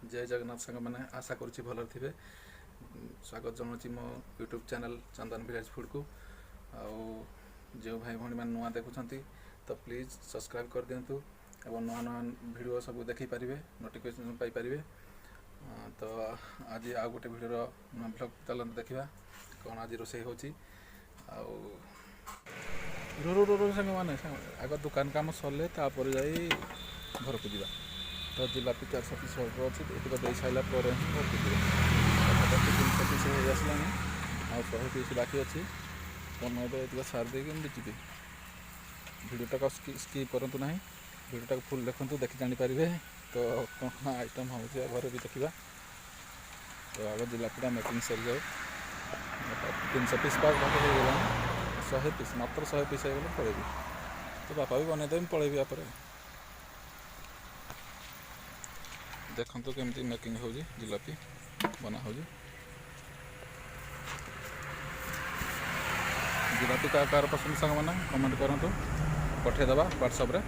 जय जगन्नाथ सांग मैंने आशा करुँची भल थे। स्वागत जनाऊँ मो यूट्यूब चैनल चंदन विलेज फूड को। जो भाई भाई मैंने नुआ देखुं तो प्लीज़ सब्सक्राइब कर दिंतु और नुआ नुआ वीडियो सब देखिपारे नोटिफिकेशन पाइपर। तो आज आउ गोटे भिडर नुआ ब्लॉग चलते देखा कौन आज रोषे हो सांग मैंने आग दुकान काम सरले जाई घर को जा। तो जिलापी 400 पीस अच्छी ये दे सारा घर को पाखापाखि 300 पीस हो आसला आ 100 पीस बाकी अच्छी। तो मुझे सार देकी जी भिडटा स्किप करूँ ना भिडटा फुल देखूँ देखी जानीपारे। तो कौन आइटम हो घर भी देखा। तो आग जिलापीटा मेकिंग सरी जाए 300 पीस पाक भाग होगा 100 पीस मात्र 100 पीस हो गले पलैबी। तो बापा भी बनईदेवी पलैबी आप देखु केमती मेकिंग हो जिलापी बना हो। जिलापी कार पसंद सांग मैंने कमेंट करूँ पठेदेवा व्हाट्सएप रे।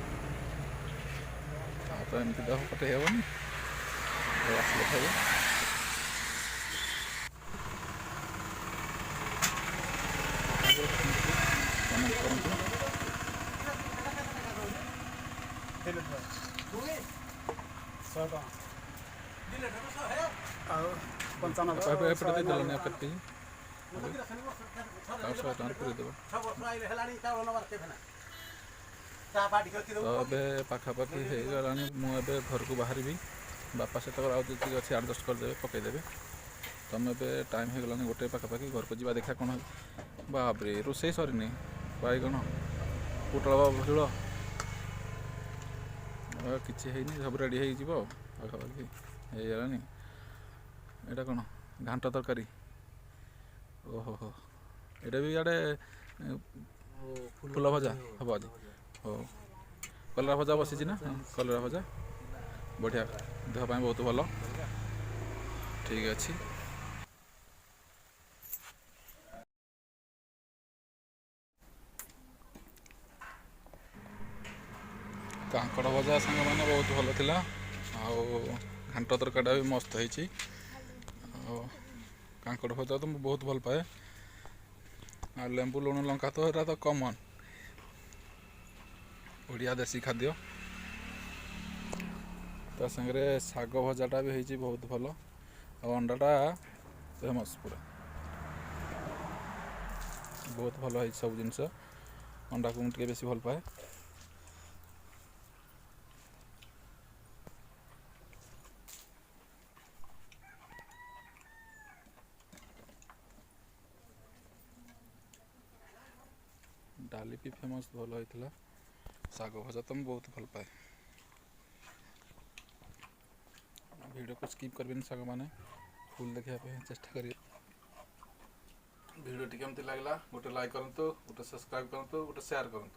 तो एमती तो पठे हेनी आसले खाइए। कमेंट करूँ एपटे देदेनि केत तो ए पाखापाखि होगा मुझे घर को बाहर बापा से अच्छे आडजस्ट करदे पकईदे। तो मुझे टाइम हो गलानी गोटे पाखापाखि घर को जा देखा कौन बाबरे रोषे सरनी बैगण पोटल झोल किसी है सब रेडी हो पाखापाखि होगलानी। यहाँ कौन घांट तरकारी ओहो हो ये भी इे फुल भजा हम आज हो कलरा भजा बसी ना कलरा भजा बढ़िया देहपाई बहुत भल ठीक अच्छे। कांकड़ भजा सांग मैंने बहुत भल थिला घांट तरकारीटा भी मस्त होती। कांकड़ भजा तो मुझे बहुत भल पाए आ लेंबू लुण लंका तो यहाँ तो कमन ओडिया देसी खाद्य। ता सागरे शाग भजाटा भी होती बहुत भल और अंडाटा फेमस पूरा बहुत भल है सब जिनस अंडा को मुझे बेसी भल पाए। डाली भी फेमस भल होता शाग भजा तो मुझे बहुत भल पाए। वीडियो को स्किप करबेनि सांग मैंने फुल देखा चेष्टा करिए। वीडियो टी केमती लगला गोटे लाइक करूँ गोटे सब्सक्राइब करूँ गोटे शेयर करूँ।